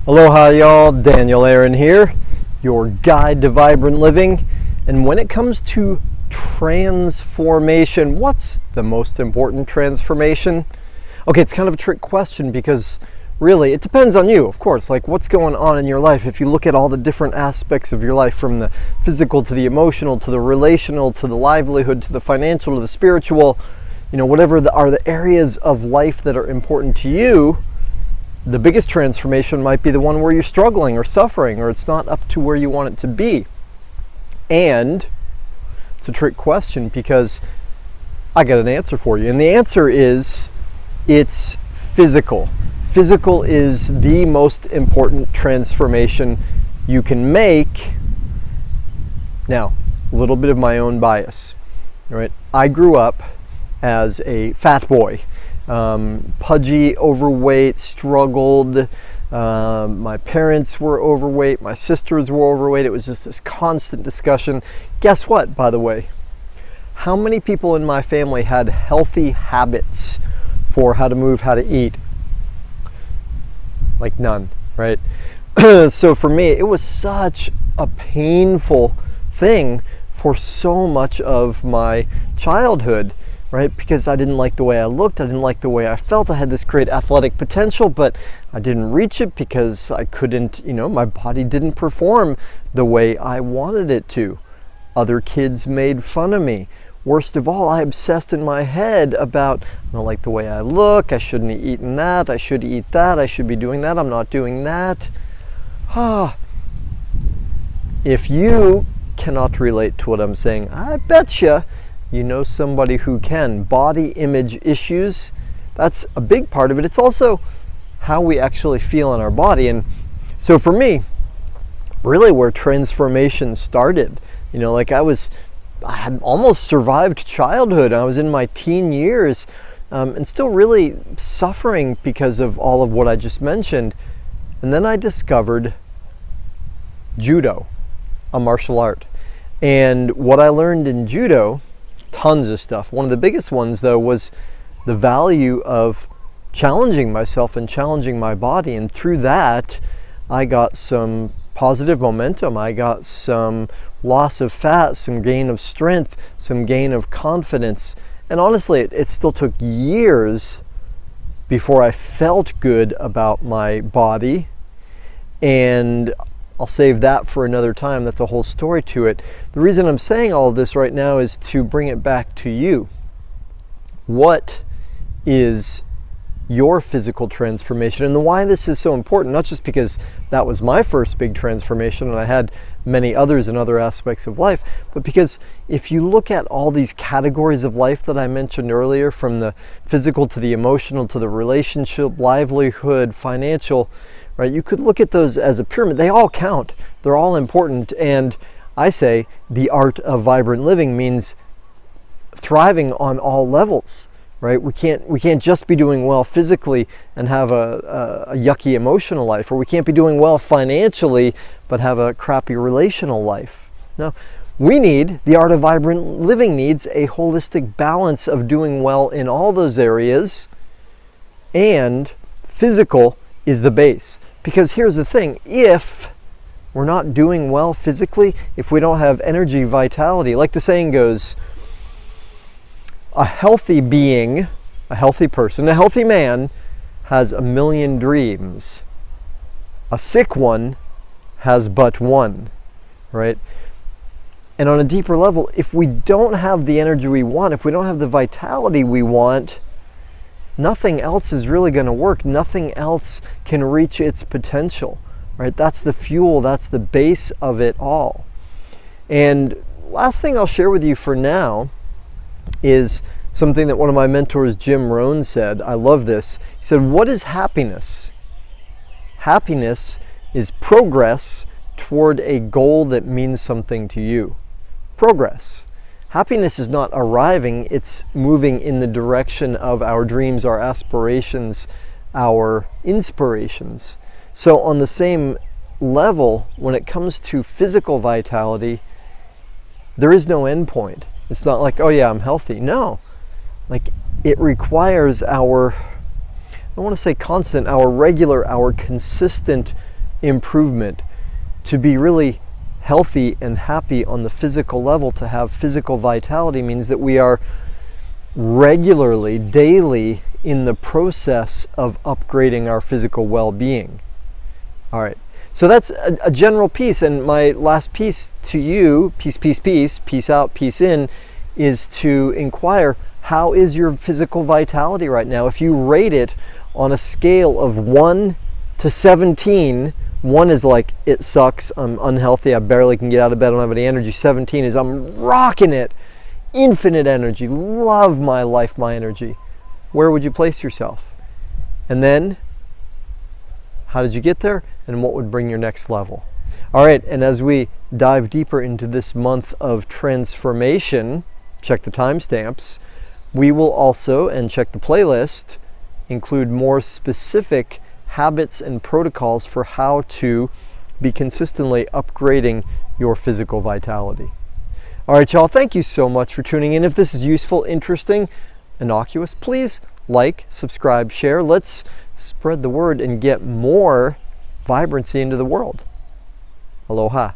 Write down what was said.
Aloha y'all, Daniel Aaron here, your guide to vibrant living. And when it comes to transformation, what's the most important transformation? Okay, it's kind of a trick question because really it depends on you, of course, like what's going on in your life. If you look at all the different aspects of your life, from the physical to the emotional to the relational to the livelihood to the financial to the spiritual, whatever are the areas of life that are important to you, the biggest transformation might be the one where you're struggling or suffering or it's not up to where you want it to be. And it's a trick question because I got an answer for you. And the answer is it's physical. Physical is the most important transformation you can make. Now, a little bit of my own bias. All right? I grew up as a fat boy. Pudgy, overweight, struggled. My parents were overweight, my sisters were overweight. It was just this constant discussion. Guess what, by the way? How many people in my family had healthy habits for how to move, how to eat? Like none, right? So for me, it was such a painful thing for so much of my childhood. Right? Because I didn't like the way I looked, I didn't like the way I felt. I had this great athletic potential, but I didn't reach it because I couldn't, my body didn't perform the way I wanted it to. Other kids made fun of me. Worst of all, I obsessed in my head about, I don't like the way I look, I shouldn't have eaten that, I should eat that, I should be doing that, I'm not doing that. If you cannot relate to what I'm saying, I betcha you know somebody who can. Body image issues, that's a big part of it. It's also how we actually feel in our body. And so for me, really where transformation started, I had almost survived childhood. I was in my teen years and still really suffering because of all of what I just mentioned. And then I discovered judo, a martial art. And what I learned in judo, tons of stuff. One of the biggest ones, though, was the value of challenging myself and challenging my body. And through that, I got some positive momentum. I got some loss of fat, some gain of strength, some gain of confidence. And honestly, it still took years before I felt good about my body. And I'll save that for another time. That's a whole story to it. The reason I'm saying all of this right now is to bring it back to you. What is your physical transformation? And why this is so important, not just because that was my first big transformation and I had many others in other aspects of life, but because if you look at all these categories of life that I mentioned earlier, from the physical to the emotional to the relationship, livelihood, financial, right? You could look at those as a pyramid. They all count. They're all important. And I say the art of vibrant living means thriving on all levels, right? We can't just be doing well physically and have a yucky emotional life, or we can't be doing well financially but have a crappy relational life. No, the art of vibrant living needs a holistic balance of doing well in all those areas, and physical is the base. Because here's the thing, if we're not doing well physically, if we don't have energy, vitality, like the saying goes, a healthy being, a healthy person, a healthy man has 1,000,000 dreams. A sick one has but one, right? And on a deeper level, if we don't have the energy we want, if we don't have the vitality we want, nothing else is really going to work. Nothing else can reach its potential, right? That's the fuel, that's the base of it all. And last thing I'll share with you for now is something that one of my mentors, Jim Rohn, said. I love this. He said, what is happiness? Happiness is progress toward a goal that means something to you. Progress. Happiness is not arriving, it's moving in the direction of our dreams, our aspirations, our inspirations. So on the same level, when it comes to physical vitality, there is no end point. It's not like, oh yeah, I'm healthy. No. Like, it requires our, I don't want to say constant, our regular, our consistent improvement, to be really healthy and happy on the physical level, to have physical vitality, means that we are regularly, daily, in the process of upgrading our physical well-being. All right, so that's a general piece, and my last piece to you, peace out, peace in, is to inquire, how is your physical vitality right now? If you rate it on a scale of 1 to 17, 1 is like, it sucks, I'm unhealthy, I barely can get out of bed, I don't have any energy. 17 is, I'm rocking it, infinite energy, love my life, my energy. Where would you place yourself? And then, how did you get there? And what would bring your next level? All right, and as we dive deeper into this month of transformation, check the timestamps, we will also, and check the playlist, include more specific habits and protocols for how to be consistently upgrading your physical vitality. All right, y'all, thank you so much for tuning in. If this is useful, interesting, innocuous, please like, subscribe, share. Let's spread the word and get more vibrancy into the world. Aloha.